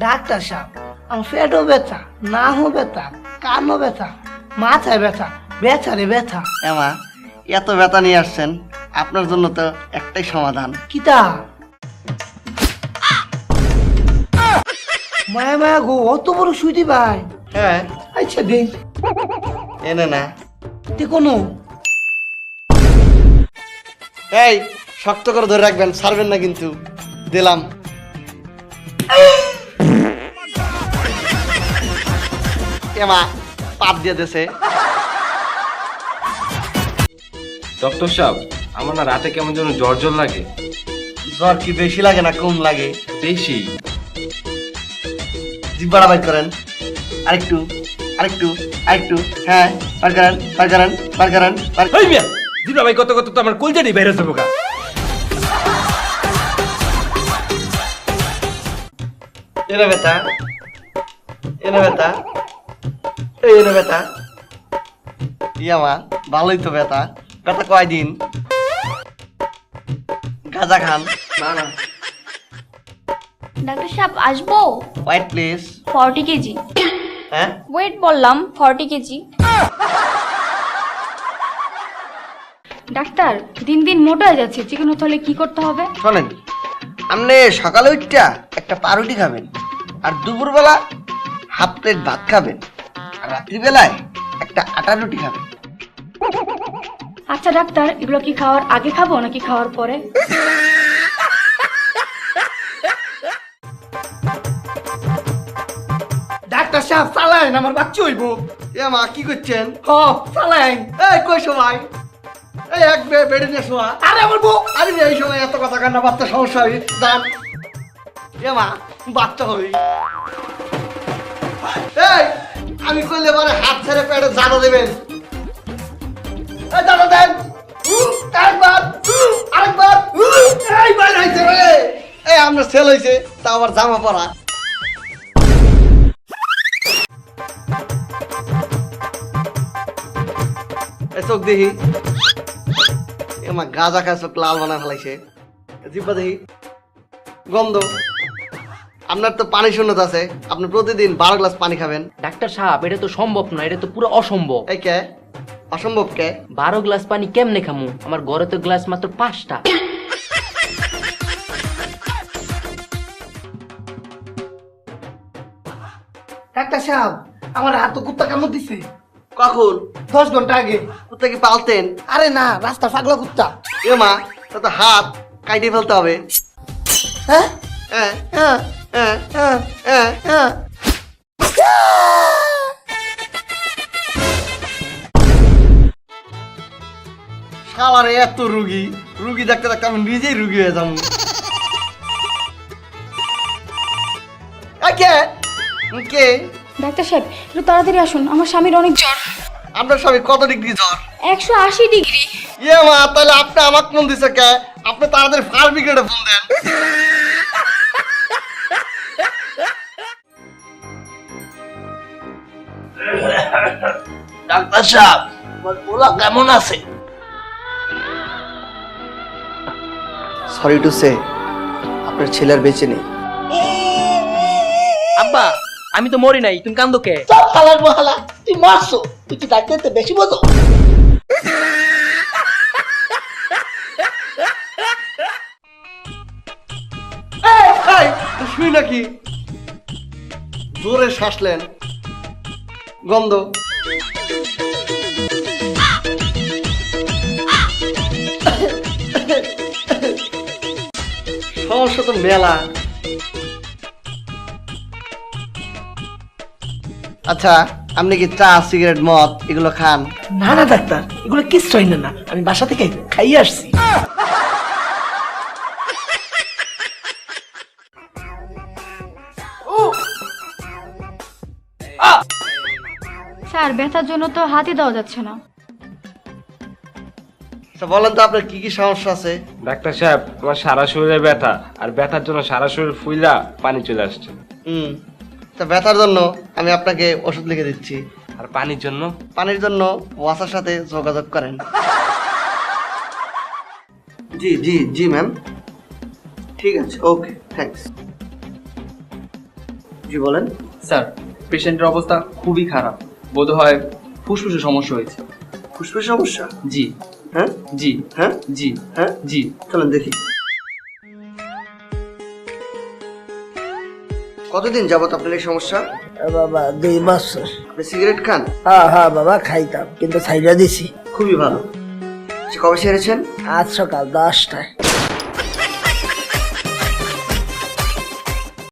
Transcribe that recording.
Doctor সাহেব আমার পেটও ব্যথা, নামও ব্যথা, কানও ব্যথা, মাথায় ব্যথা, ব্যথা রে ব্যথা। এমা এত ব্যথা নিয়ে আসছেন, আপনার জন্য তো একটাই সমাধান। কিতা মায়া মায়া গো, অত বড় সুইটি ভাই? হ্যাঁ আচ্ছা দে এনে না। কোনো এই শক্ত করে ধরে রাখবেন, ছাড়বেন না কিন্তু। দিলাম। এমা পাত দিয়ে দেছে। ডক্টর সাহেব, আমার না রাতে কেমন যেন জ্বর জ্বর লাগে। জ্বর কি বেশি লাগে না কম লাগে? বেশি। জিব্বাটা বাইর করেন। আরেকটু আরেকটু আরেকটু। হ্যাঁ বার করেন বার করেন বার করেন। এই মিয়া, দিবা ভাই কত কত তো আমার কলজাটি বাইরে যাবো গা। এনে ব্যথা, এনে ব্যথা, এনে ব্যথা। ইয়ামা ভালোই তো ব্যথা। ব্যথা কয়দিন? গাঁজা খান। না না, ডাক্তার সাহেব আসবো? Wait please. 40 কেজি। হ্যাঁ ওয়েট বললাম 40 কেজি। ডাক্তার দিন দিন মোটা হয়ে যাচ্ছে, চিকন হতে হলে কি করতে হবে? শোনেন, আপনি সকালে উঠটা একটা পাউরুটি খাবেন, আর দুপুরবেলা হাফ প্লেট ভাত খাবেন, আর রাত্রিবেলায় একটা আটা রুটি খাবেন। আচ্ছা ডাক্তার, এগুলো কি খাওয়ার আগে খাবো নাকি খাওয়ার পরে? ডাক্তার সাহেব চালাইন, আমার বাচ্চা হইব। এ মা কি করছেন? হ চালাইন। এই কই সময়? এই এক বেডে নিয়ে শোয়া। আরে আমার বউ। আরে এই সময় এত কথা কান্না, বাচ্চা সমস্যা হবে। দান। এ মা বাচ্চা হবে। এই আমি কইলে পরে হাত ছেড়ে পেটে জাদা দেবেন। এই জাদা দেন। একবার আরেকবার। এই বাইর হইছে রে। এই আমরা সেল হইছে, তা আবার জামা পরা। এই চোখ দেখি। এমা গাঁজা খায় চোখ লাল বানায় ফেলাইছে। জিব্বা দেখি, গন্ধ। আপনার তো পানি শূন্যতা আছে, আপনি প্রতিদিন 12 গ্লাস পানি খাবেন। ডাক্তার সাহেব, এটা তো সম্ভব না, এটা তো পুরো অসম্ভব। এই কে অসম্ভব কে? 12 গ্লাস পানি কেমনে খামু? আমার ঘরে তো গ্লাস মাত্র 5টা। ডাক্তার সাহেব আমার হাত তো কুত্তা কামড় দিছে। কখন? 10 ঘন্টা আগে। কোথা কি পালতেন? আরে না, রাস্তা পাগলা কুত্তা। এ মা তা তো হাত কাটিয়ে ফেলতে হবে। হ্যাঁ হ্যাঁ হ্যাঁ হ্যাঁ হ্যাঁ হ্যাঁ হ্যাঁ। শালারে এত রুগী, রুগী দেখতে দেখতে আমি নিজেই রুগী হয়ে যাবো। কে কে? ডাক্তার সাহেব একটু তাড়াতাড়ি আসুন, আমার স্বামীর অনেক জ্বর। আপনার সবাই কত ডিগ্রি জ্বর? 180 ডিগ্রি। ইয়ে মা, তাহলে আপনি আমাকে ফোন দিছে কে? আপনি তাড়াতাড়ি ফায়ার ব্রিগেডে ফোন দেন। ডাক্তার সাহেব আমার পোলা কেমন আছে? সরি টু সে, আপনার ছেলের বেঁচে নেই। আব্বা, আমি তো মরি নাই, তুমি কান্দো কে? সব হালার মহালা, তুই মারছো, তুই কি ডাক্তারতে বেশি বোঝো? শুই নাকি? জোরে শ্বাসলেন, গন্ধ। সমস্যা তো মেলা। আচ্ছা, আপনি কি চা সিগারেট মদ এগুলো খান? না না ডাক্তার, এগুলো কিচ্ছু হয় না, আমি বাসা থেকে খাইয়ে আসছি। স্যার ব্যথার জন্য তো হাতই দেওয়া যাচ্ছে না। আচ্ছা, বলেন তো আপনার কি কি সমস্যা আছে? ডাক্তার সাহেব, আমার সারা শরীরে ব্যথা, আর ব্যথার জন্য সারা শরীর ফুইলা পানি চলে আসছে। তা ব্যথার জন্য আমি আপনাকে ওষুধ লিখে দিচ্ছি। আর পানির জন্য? পানির জন্য ওয়াসার সাথে যোগাযোগ করেন। জি জি জি ম্যাম, ঠিক আছে, ওকে, থ্যাঙ্কস। জি বলেন। স্যার পেশেন্টের অবস্থা খুবই খারাপ, বোধহয় ফুসফুসে সমস্যা হয়েছে। ফুসফুস সমস্যা? জি হ্যাঁ জি হ্যাঁ জি হ্যাঁ, জি। চলেন দেখি। কতদিন যাবত আপনার এই সমস্যা? বাবা 2 বছর। আপনি সিগারেট খান? হ্যাঁ বাবা খাইতাম, কিন্তু ছাইড়া দিছি। খুবই ভালো। কবে সেরেছেন? আজ সকাল 10টায়।